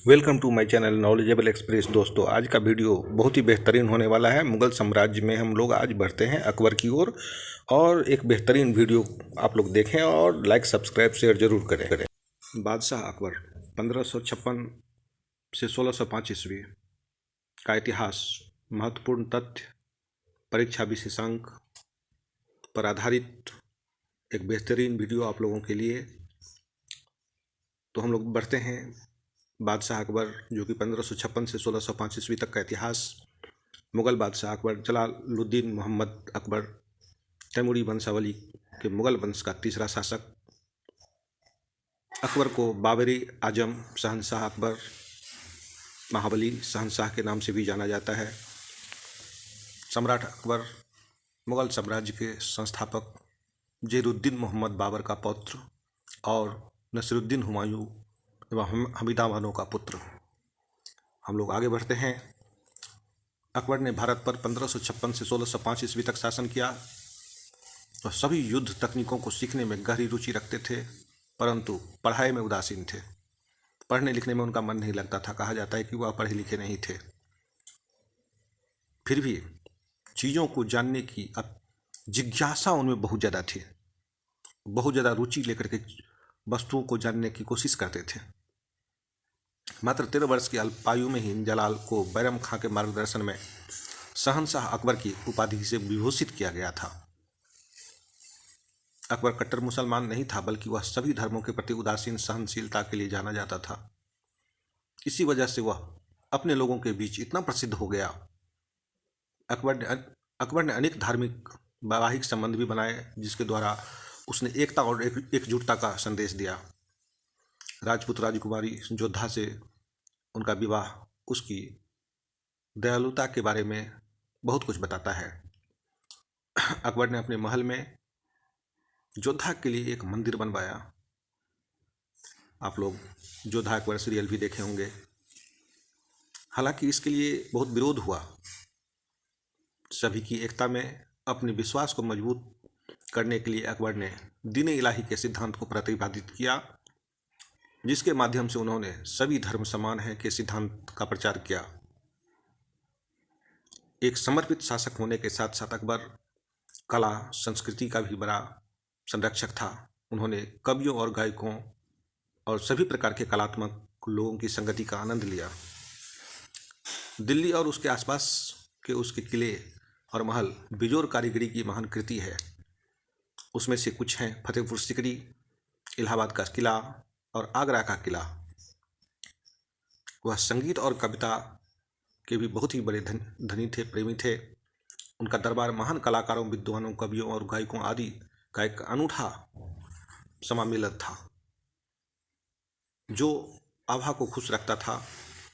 Welcome to my channel knowledgeable express. दोस्तों, आज का वीडियो बहुत ही बेहतरीन होने वाला है। मुगल साम्राज्य में हम लोग आज बढ़ते हैं अकबर की ओर, और एक बेहतरीन वीडियो आप लोग देखें और लाइक सब्सक्राइब शेयर जरूर करें। बादशाह अकबर 1556 से 1605 ईस्वी का इतिहास, महत्वपूर्ण तथ्य, परीक्षा विशेषांक पर आधारित एक बेहतरीन वीडियो आप लोगों के लिए। तो हम लोग बढ़ते हैं। बादशाह अकबर, जो कि 1556 से 1605 ईस्वी तक का इतिहास। मुग़ल बादशाह अकबर जलालुद्दीन मोहम्मद अकबर तैमूरी वंशावली के मुग़ल वंश का तीसरा शासक। अकबर को बाबरी आजम, शहंशाह अकबर, महाबली शहंशाह के नाम से भी जाना जाता है। सम्राट अकबर मुग़ल साम्राज्य के संस्थापक जहीरुद्दीन मोहम्मद बाबर का पौत्र और नसीरुद्दीन हुमायूं एवं हमीदा बानो का पुत्र। हम लोग आगे बढ़ते हैं। अकबर ने भारत पर 1556 से 1605 ईस्वी तक शासन किया और सभी युद्ध तकनीकों को सीखने में गहरी रुचि रखते थे, परंतु पढ़ाई में उदासीन थे। पढ़ने लिखने में उनका मन नहीं लगता था। कहा जाता है कि वह पढ़े लिखे नहीं थे। फिर भी चीज़ों को जानने की जिज्ञासा उनमें बहुत ज़्यादा थी। बहुत ज़्यादा रुचि लेकर के वस्तुओं को जानने की कोशिश करते थे। मात्र 13 वर्ष की अल्पायु में ही जलाल को बैरम खां के मार्गदर्शन में शहंशाह अकबर की उपाधि से विभूषित किया गया था। अकबर कट्टर मुसलमान नहीं था, बल्कि वह सभी धर्मों के प्रति उदासीन सहनशीलता के लिए जाना जाता था। इसी वजह से वह अपने लोगों के बीच इतना प्रसिद्ध हो गया। अकबर ने अनेक धार्मिक वैवाहिक संबंध भी बनाए, जिसके द्वारा उसने एकता और एकजुटता का संदेश दिया। राजपूत राजकुमारी जोधा से उनका विवाह उसकी दयालुता के बारे में बहुत कुछ बताता है। अकबर ने अपने महल में जोधा के लिए एक मंदिर बनवाया। आप लोग जोधा अकबर सीरियल भी देखे होंगे। हालांकि इसके लिए बहुत विरोध हुआ। सभी की एकता में अपने विश्वास को मजबूत करने के लिए अकबर ने दीन इलाही के सिद्धांत को प्रतिपादित किया, जिसके माध्यम से उन्होंने सभी धर्म समान है के सिद्धांत का प्रचार किया। एक समर्पित शासक होने के साथ साथ अकबर कला संस्कृति का भी बड़ा संरक्षक था। उन्होंने कवियों और गायकों और सभी प्रकार के कलात्मक लोगों की संगति का आनंद लिया। दिल्ली और उसके आसपास के उसके किले और महल बेजोर कारीगरी की महान कृति है। उसमें से कुछ हैं फतेहपुर सिकरी, इलाहाबाद का किला और आगरा का किला। वह संगीत और कविता के भी बहुत ही बड़े धनी थे, प्रेमी थे। उनका दरबार महान कलाकारों, विद्वानों, कवियों और गायकों आदि का एक अनूठा समामेलन था, जो आभा को खुश रखता था।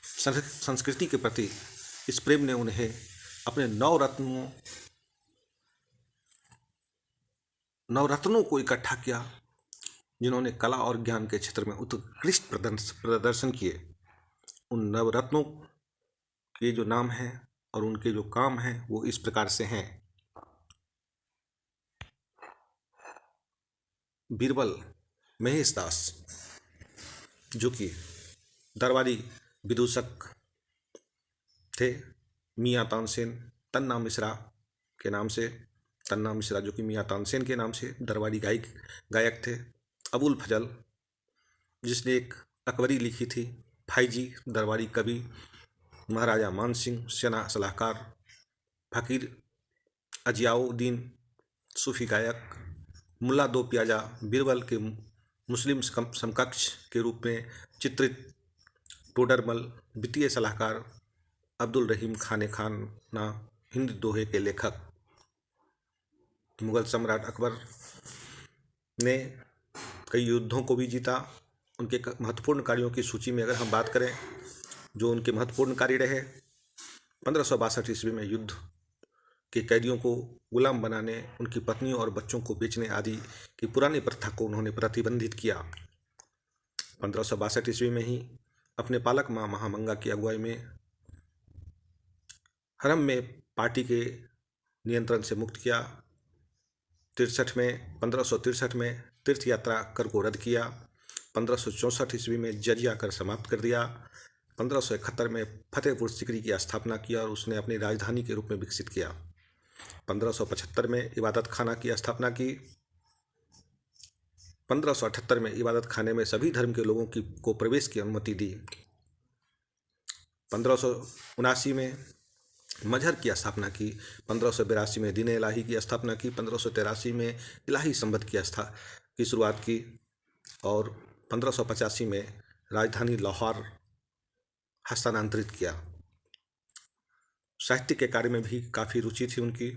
संस्कृति के प्रति इस प्रेम ने उन्हें अपने नवरत्नों को इकट्ठा किया, जिन्होंने कला और ज्ञान के क्षेत्र में उत्कृष्ट प्रदर्शन किए। उन नवरत्नों के जो नाम हैं और उनके जो काम हैं वो इस प्रकार से हैं। बीरबल महेश दास, जो कि दरबारी विदूषक थे। मियाँ तानसेन तन्ना मिश्रा के नाम से, तन्ना मिश्रा जो कि मियाँ तानसेन के नाम से दरबारी गायक थे। अबुल फजल, जिसने एक अकबरी लिखी थी। फाइजी दरबारी कवि। महाराजा मानसिंह सेना सलाहकार। फकीर अजियाउद्दीन सूफी गायक। मुल्ला दो प्याजा बीरबल के मुस्लिम समकक्ष के रूप में चित्रित। टोडरमल वित्तीय सलाहकार। अब्दुल रहीम खाना हिंद दोहे के लेखक। मुगल सम्राट अकबर ने कई युद्धों को भी जीता। उनके महत्वपूर्ण कार्यों की सूची में अगर हम बात करें, जो उनके महत्वपूर्ण कार्य रहे, 1562 ईस्वी में युद्ध के कैदियों को गुलाम बनाने, उनकी पत्नियों और बच्चों को बेचने आदि की पुरानी प्रथा को उन्होंने प्रतिबंधित किया। 1562 ईस्वी में ही अपने पालक माँ महामंगा की अगुवाई में हरम में पार्टी के नियंत्रण से मुक्त किया। 1563 में तीर्थ यात्रा कर को रद्द किया। 1564 ईस्वी में जजिया कर समाप्त कर दिया। 1571 में फतेहपुर सीकरी की स्थापना की और उसने अपनी राजधानी के रूप में विकसित किया। 1575 में इबादत खाना की स्थापना की। 1578 में इबादत खाने में सभी धर्म के लोगों को प्रवेश की अनुमति दी। 1579 में मजहर की स्थापना की। 1582 में दीन इलाही की स्थापना की। 1583 में इलाही संबद की शुरुआत की और 1585 में राजधानी लाहौर हस्तांतरित किया। साहित्य के कार्य में भी काफ़ी रुचि थी उनकी।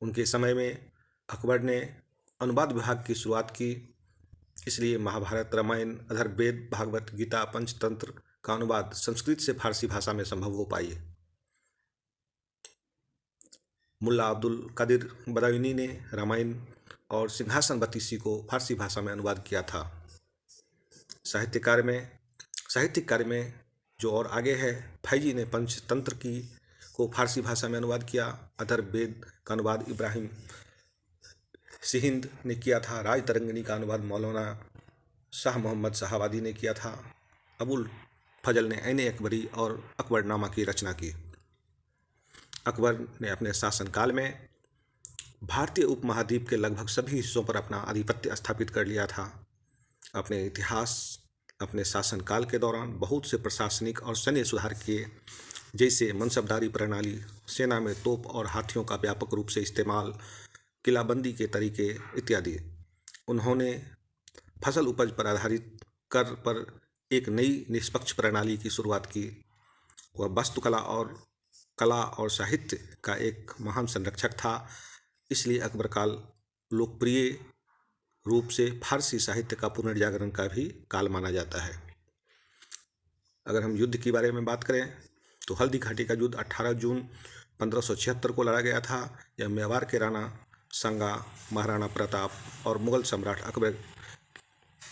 उनके समय में अकबर ने अनुवाद विभाग की शुरुआत की, इसलिए महाभारत, रामायण, अथर्ववेद, भागवत गीता, पंचतंत्र का अनुवाद संस्कृत से फारसी भाषा में संभव हो पाई। मुल्ला अब्दुल कादिर बदायूनी ने रामायण और सिंहासन बत्तीसी को फारसी भाषा में अनुवाद किया था। साहित्यिक कार्य में जो और आगे है, फैजी ने पंचतंत्र को फारसी भाषा में अनुवाद किया। अथर्ववेद का अनुवाद इब्राहिम सिहिंद ने किया था। राज तरंगिणी का अनुवाद मौलाना शाह मोहम्मद शाहवादी ने किया था। अबुल फजल ने ऐन अकबरी और अकबरनामा की रचना की। अकबर ने अपने शासनकाल में भारतीय उपमहाद्वीप के लगभग सभी हिस्सों पर अपना आधिपत्य स्थापित कर लिया था। अपने शासनकाल के दौरान बहुत से प्रशासनिक और सैन्य सुधार किए, जैसे मनसबदारी प्रणाली, सेना में तोप और हाथियों का व्यापक रूप से इस्तेमाल, किलाबंदी के तरीके इत्यादि। उन्होंने फसल उपज पर आधारित कर पर एक नई निष्पक्ष प्रणाली की शुरुआत की। वह कला और साहित्य का एक महान संरक्षक था, इसलिए अकबर काल लोकप्रिय रूप से फारसी साहित्य का पुनर्जागरण का भी काल माना जाता है। अगर हम युद्ध के बारे में बात करें तो हल्दी घाटी का युद्ध 18 जून 1576 को लड़ा गया था। यह मेवाड़ के राणा सांगा, महाराणा प्रताप और मुगल सम्राट अकबर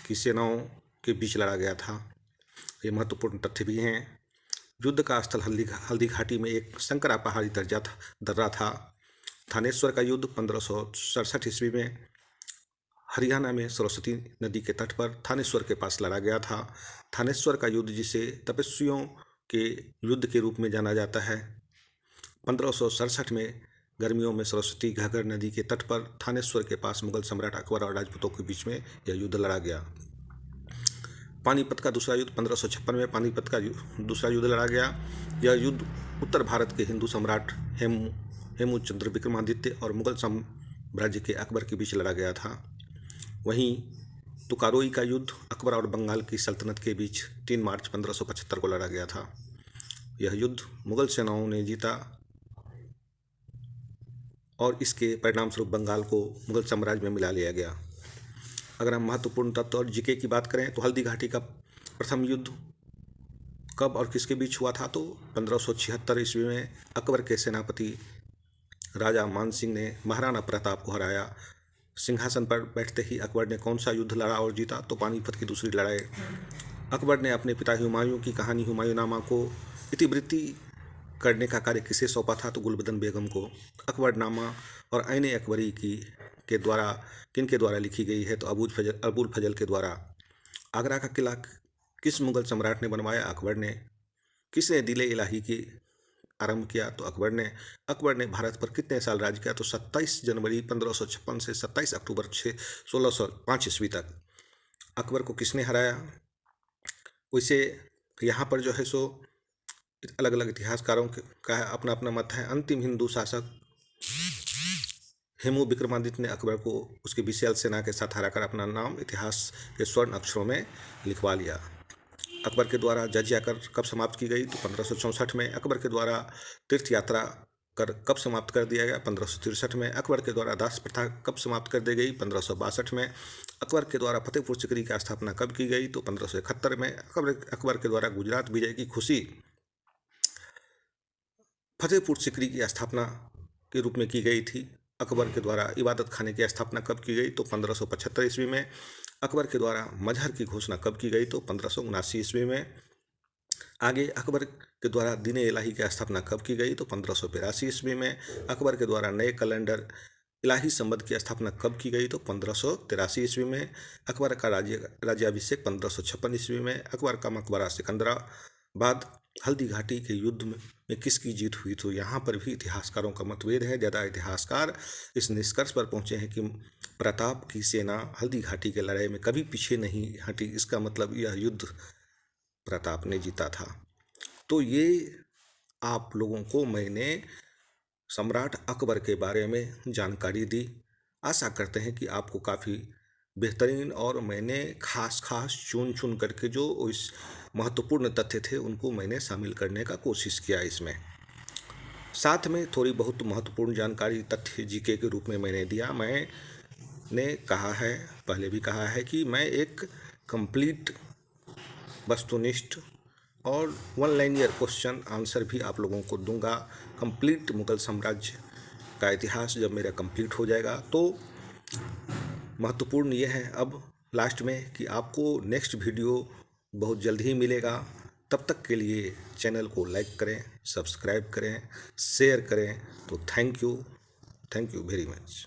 की सेनाओं के बीच लड़ा गया था। ये महत्वपूर्ण तथ्य भी हैं। युद्ध का स्थल हल्दी घाटी में एक संकरा पहाड़ी दर्रा था। थानेश्वर का युद्ध 1567 ईस्वी में हरियाणा में सरस्वती नदी के तट पर थानेश्वर के पास लड़ा गया था। थानेश्वर का युद्ध, जिसे तपस्वियों के युद्ध के रूप में जाना जाता है, 1567 में गर्मियों में सरस्वती घाघर नदी के तट पर थानेश्वर के पास मुगल सम्राट अकबर और राजपूतों के बीच में यह युद्ध लड़ा गया। पानीपत का दूसरा युद्ध 1556 में पानीपत का दूसरा युद्ध लड़ा गया। यह युद्ध उत्तर भारत के हिंदू सम्राट हेमूचंद्र विक्रमादित्य और मुगल साम्राज्य के अकबर के बीच लड़ा गया था। वहीं तुकारोई का युद्ध अकबर और बंगाल की सल्तनत के बीच 3 मार्च 1575 को लड़ा गया था। यह युद्ध मुगल सेनाओं ने जीता और इसके परिणामस्वरूप बंगाल को मुगल साम्राज्य में मिला लिया गया। अगर हम महत्वपूर्ण तत्व और जीके की बात करें तो हल्दी घाटी का प्रथम युद्ध कब और किसके बीच हुआ था, तो 1576 ईस्वी में अकबर के सेनापति राजा मान सिंह ने महाराणा प्रताप को हराया। सिंहासन पर बैठते ही अकबर ने कौन सा युद्ध लड़ा और जीता, तो पानीपत की दूसरी लड़ाई। अकबर ने अपने पिता हुमायूं की कहानी हुमायूंनामा को इतिवृत्ति करने का कार्य किसे सौंपा था, तो गुलबदन बेगम को। अकबरनामा और ऐन अकबरी किनके द्वारा लिखी गई है, तो अबुल फजल के द्वारा। आगरा का किला किस मुगल सम्राट ने बनवाया, अकबर ने। किसने दीन इलाही की आरंभ किया, तो अकबर ने। अकबर ने भारत पर कितने साल राज किया, तो 27 जनवरी 1556 से 27 अक्टूबर 1605 ईस्वी तक। अकबर को किसने हराया। वैसे यहाँ पर जो है सो अलग अलग इतिहासकारों का अपना अपना मत है। अंतिम हिंदू शासक हेमू विक्रमादित्य ने अकबर को उसकी विशाल सेना के साथ हराकर अपना नाम इतिहास के स्वर्ण अक्षरों में लिखवा लिया। अकबर के द्वारा जजिया कर कब समाप्त की गई, तो 1564 में। अकबर के द्वारा तीर्थ यात्रा कर कब समाप्त कर दिया गया, 1563 में। अकबर के द्वारा दास प्रथा कब समाप्त कर दी गई, 1562 में। अकबर के द्वारा फतेहपुर सीकरी की स्थापना कब की गई, तो 1571 में। अकबर के द्वारा गुजरात विजय की खुशी फतेहपुर सीकरी की स्थापना के रूप में की गई थी। अकबर के द्वारा इबादत खाने की स्थापना कब की गई, तो 1575 ईस्वी में। अकबर के द्वारा मजहर की घोषणा कब की गई, तो 1579 ईस्वी में। आगे अकबर के द्वारा दीन इलाही की स्थापना कब की गई, तो 1582 ईस्वी में। अकबर के द्वारा नए कैलेंडर इलाही संबद की स्थापना कब की गई, तो 1583 ईस्वी में। अकबर का राज्याभिषेक 1556 ईस्वी में। अकबर का मकबरा सिकंदराबाद हल्दी घाटी के युद्ध में किसकी जीत हुई। तो यहाँ पर भी इतिहासकारों का मतभेद है। ज़्यादा इतिहासकार इस निष्कर्ष पर पहुँचे हैं कि प्रताप की सेना हल्दी घाटी के लड़ाई में कभी पीछे नहीं हटी। इसका मतलब यह युद्ध प्रताप ने जीता था। तो ये आप लोगों को मैंने सम्राट अकबर के बारे में जानकारी दी। आशा करते हैं कि आपको काफ़ी बेहतरीन और मैंने खास चुन करके जो इस महत्वपूर्ण तथ्य थे उनको मैंने शामिल करने का कोशिश किया इसमें। साथ में थोड़ी बहुत महत्वपूर्ण जानकारी तथ्य जीके के रूप में मैंने दिया। मैंने कहा है, पहले भी कहा है कि मैं एक कंप्लीट वस्तुनिष्ठ और वन लाइनियर क्वेश्चन आंसर भी आप लोगों को दूंगा। कंप्लीट मुगल साम्राज्य का इतिहास जब मेरा कंप्लीट हो जाएगा तो महत्वपूर्ण ये है अब लास्ट में कि आपको नेक्स्ट वीडियो बहुत जल्द ही मिलेगा। तब तक के लिए चैनल को लाइक करें, सब्सक्राइब करें, शेयर करें। तो थैंक यू वेरी मच।